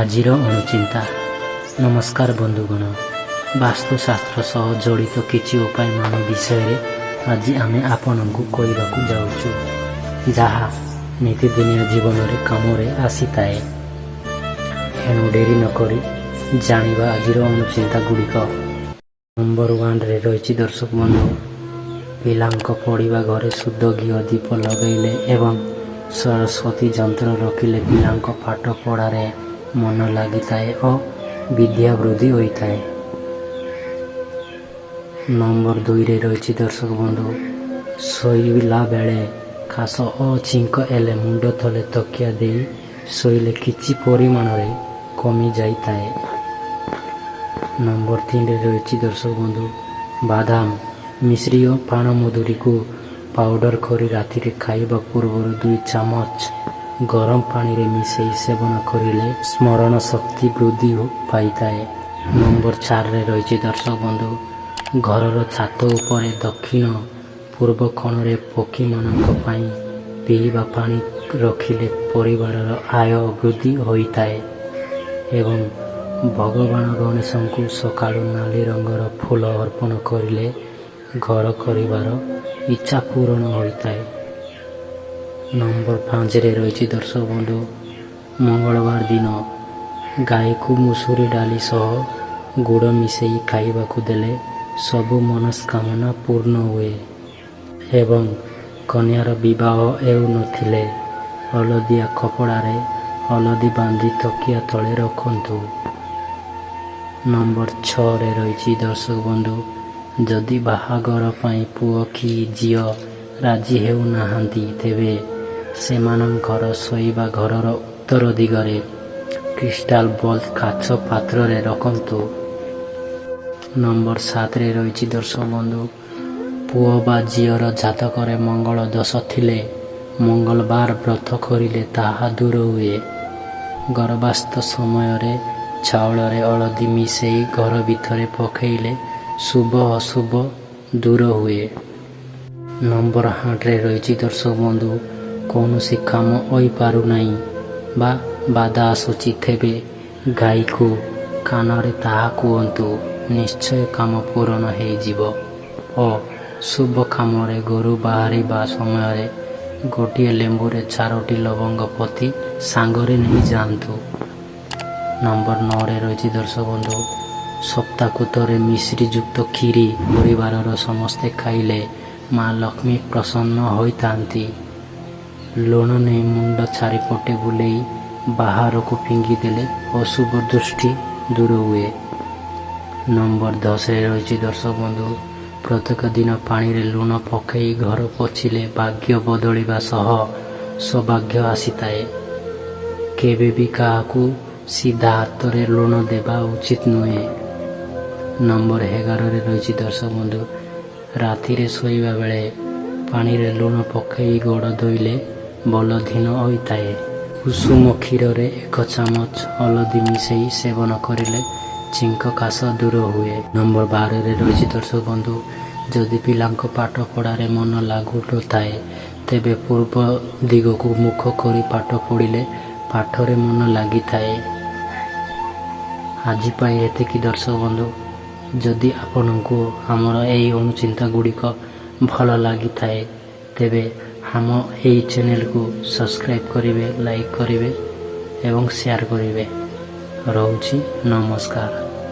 ଆଜିର ଅନୁଚିନ୍ତା। ନମସ୍କାର ବନ୍ଧୁଗଣ, ବାସ୍ତୁଶାସ୍ତ୍ର ସହ ଜଡ଼ିତ କିଛି ଉପାୟମାନ ବିଷୟରେ ଆଜି ଆମେ ଆପଣଙ୍କୁ କହିବାକୁ ଯାଉଛୁ, ଯାହା ନୀତିଦିନିଆ ଜୀବନରେ କାମରେ ଆସିଥାଏ। ଏଣୁ ଡେରି ନକରି ଜାଣିବା ଆଜିର ଅନୁଚିନ୍ତା ଗୁଡ଼ିକ। ନମ୍ବର 1ରେ ରହିଛି ଦର୍ଶକ ବନ୍ଧୁ, ପିଲାଙ୍କ ପଢ଼ିବା ଘରେ ଶୁଦ୍ଧ ଘିଅ ଦୀପ ଲଗାଇଲେ ଏବଂ ସରସ୍ୱତୀ ଯନ୍ତ୍ର ରଖିଲେ ପିଲାଙ୍କ ପାଠ ପଢ଼ାରେ ମନ ଲାଗିଥାଏ ଓ ବିଦ୍ୟା ବୃଦ୍ଧି ହୋଇଥାଏ। ନମ୍ବର 2ରେ ରହିଛି ଦର୍ଶକ ବନ୍ଧୁ, ଶୋଇଲା ବେଳେ ଖାସ ଓ ଛିଙ୍କ ହେଲେ ମୁଣ୍ଡ ତଳେ ତକିଆ ଦେଇ ଶୋଇଲେ କିଛି ପରିମାଣରେ କମିଯାଇଥାଏ। ନମ୍ବର 3ରେ ରହିଛି ଦର୍ଶକ ବନ୍ଧୁ, ବାଦାମ, ମିଶ୍ରି ଓ ପାନମଧୁରୀକୁ ପାଉଡର କରି ରାତିରେ ଖାଇବା ପୂର୍ବରୁ 2 ଚାମଚ ଗରମ ପାଣିରେ ମିଶାଇ ସେବନ କରିଲେ ସ୍ମରଣ ଶକ୍ତି ବୃଦ୍ଧି ପାଇଥାଏ। ନମ୍ବର 4ରେ ରହିଛି ଦର୍ଶକ ବନ୍ଧୁ, ଘରର ଛାତ ଉପରେ ଦକ୍ଷିଣ ପୂର୍ବ କୋଣରେ ପକ୍ଷୀମାନଙ୍କ ପାଇଁ ପିଇବା ପାଣି ରଖିଲେ ପରିବାରର ଆୟ ବୃଦ୍ଧି ହୋଇଥାଏ ଏବଂ ଭଗବାନ ଗଣେଶଙ୍କୁ ସକାଳୁ ନାଲି ରଙ୍ଗର ଫୁଲ ଅର୍ପଣ କରିଲେ ଘର କରିବାର ଇଚ୍ଛା ପୂରଣ ହୋଇଥାଏ। ନମ୍ବର 5ରେ ରହିଛି ଦର୍ଶକ ବନ୍ଧୁ, ମଙ୍ଗଳବାର ଦିନ ଗାଈକୁ ମସୁରୀ ଡାଲି ସହ ଗୁଡ଼ ମିଶାଇ ଖାଇବାକୁ ଦେଲେ ସବୁ ମନସ୍କାମନା ପୂର୍ଣ୍ଣ ହୁଏ ଏବଂ କନ୍ୟାର ବିବାହ ହେଉନଥିଲେ ହଳଦିଆ କପଡ଼ାରେ ହଳଦୀ ବାନ୍ଧି ତକିଆ ତଳେ ରଖନ୍ତୁ। ନମ୍ବର 6ରେ ରହିଛି ଦର୍ଶକ ବନ୍ଧୁ, ଯଦି ବାହାଘର ପାଇଁ ପୁଅ କି ଝିଅ ରାଜି ହେଉନାହାନ୍ତି ତେବେ ସେମାନଙ୍କର ଶୋଇବା ଘରର ଉତ୍ତର ଦିଗରେ କ୍ରିଷ୍ଟାଲ ବଲ୍ବ କାଚ ପାତ୍ରରେ ରଖନ୍ତୁ। ନମ୍ବର 7ରେ ରହିଛି ଦର୍ଶକ ବନ୍ଧୁ, ପୁଅ ବା ଝିଅର ଜାତକରେ ମଙ୍ଗଳ ଦୋଷ ଥିଲେ ମଙ୍ଗଳବାର ବ୍ରତ କରିଲେ ତାହା ଦୂର ହୁଏ। ଗର୍ଭାବସ୍ଥା ସମୟରେ ଚାଉଳରେ ହଳଦୀ ମିଶାଇ ଘର ଭିତରେ ପକାଇଲେ ଶୁଭ ଅଶୁଭ ଦୂର ହୁଏ। ନମ୍ବର 8ରେ ରହିଛି ଦର୍ଶକ ବନ୍ଧୁ, କୌଣସି କାମ ହୋଇପାରୁନାହିଁ ବା ବାଧା ଆସୁଛି ତେବେ ଗାଈକୁ କାନରେ ତାହା କୁହନ୍ତୁ, ନିଶ୍ଚୟ କାମ ପୂରଣ ହୋଇଯିବ ଓ ଶୁଭ କାମରେ ଘରୁ ବାହାରିବା ସମୟରେ ଗୋଟିଏ ଲେମ୍ବୁରେ 4ଟି ଲବଙ୍ଗ ପୋତି ସାଙ୍ଗରେ ନେଇଯାଆନ୍ତୁ। ନମ୍ବର 9ରେ ରହିଛି ଦର୍ଶକ ବନ୍ଧୁ, ସପ୍ତାହକୁ ଥରେ ମିଶ୍ରିଯୁକ୍ତ କ୍ଷୀରି ପରିବାରର ସମସ୍ତେ ଖାଇଲେ ମା ଲକ୍ଷ୍ମୀ ପ୍ରସନ୍ନ ହୋଇଥାନ୍ତି। ଲୁଣ ନେଇ ମୁଣ୍ଡ ଚାରିପଟେ ବୁଲେଇ ବାହାରକୁ ଫିଙ୍ଗିଦେଲେ ଅଶୁଭ ଦୃଷ୍ଟି ଦୂର ହୁଏ। ନମ୍ବର 10ରେ ରହିଛି ଦର୍ଶକ ବନ୍ଧୁ, ପ୍ରତ୍ୟେକ ଦିନ ପାଣିରେ ଲୁଣ ପକାଇ ଘର ପୋଛିଲେ ଭାଗ୍ୟ ବଦଳିବା ସହ ସୌଭାଗ୍ୟ ଆସିଥାଏ। କେବେ ବି କାହାକୁ ସିଧା ହାତରେ ଲୁଣ ଦେବା ଉଚିତ ନୁହେଁ। ନମ୍ବର 11ରେ ରହିଛି ଦର୍ଶକ ବନ୍ଧୁ, ରାତିରେ ଶୋଇବା ବେଳେ ପାଣିରେ ଲୁଣ ପକାଇ ଗୋଡ଼ ଧୋଇଲେ ଭଲ ଦିନ ହୋଇଥାଏ। କୁସୁମ କ୍ଷୀରରେ 1 ଚାମଚ ହଳଦୀ ମିଶାଇ ସେବନ କରିଲେ ଛିଙ୍କ କାଶ ଦୂର ହୁଏ। ନମ୍ବର 12ରେ ରହିଛି ଦର୍ଶକ ବନ୍ଧୁ, ଯଦି ପିଲାଙ୍କ ପାଠ ପଢ଼ାରେ ମନ ଲାଗୁନଥାଏ ତେବେ ପୂର୍ବ ଦିଗକୁ ମୁଖ କରି ପାଠ ପଢ଼ିଲେ ପାଠରେ ମନ ଲାଗିଥାଏ। ଆଜି ପାଇଁ ଏତିକି ଦର୍ଶକ ବନ୍ଧୁ। ଯଦି ଆପଣଙ୍କୁ ଆମର ଏହି ଅନୁଚିନ୍ତା ଗୁଡ଼ିକ ଭଲ ଲାଗିଥାଏ ତେବେ ଆମ ଏହି ଚ୍ୟାନେଲକୁ ସବସ୍କ୍ରାଇବ୍ କରିବେ, ଲାଇକ୍ କରିବେ ଏବଂ ସେୟାର କରିବେ। ରହୁଛି, ନମସ୍କାର।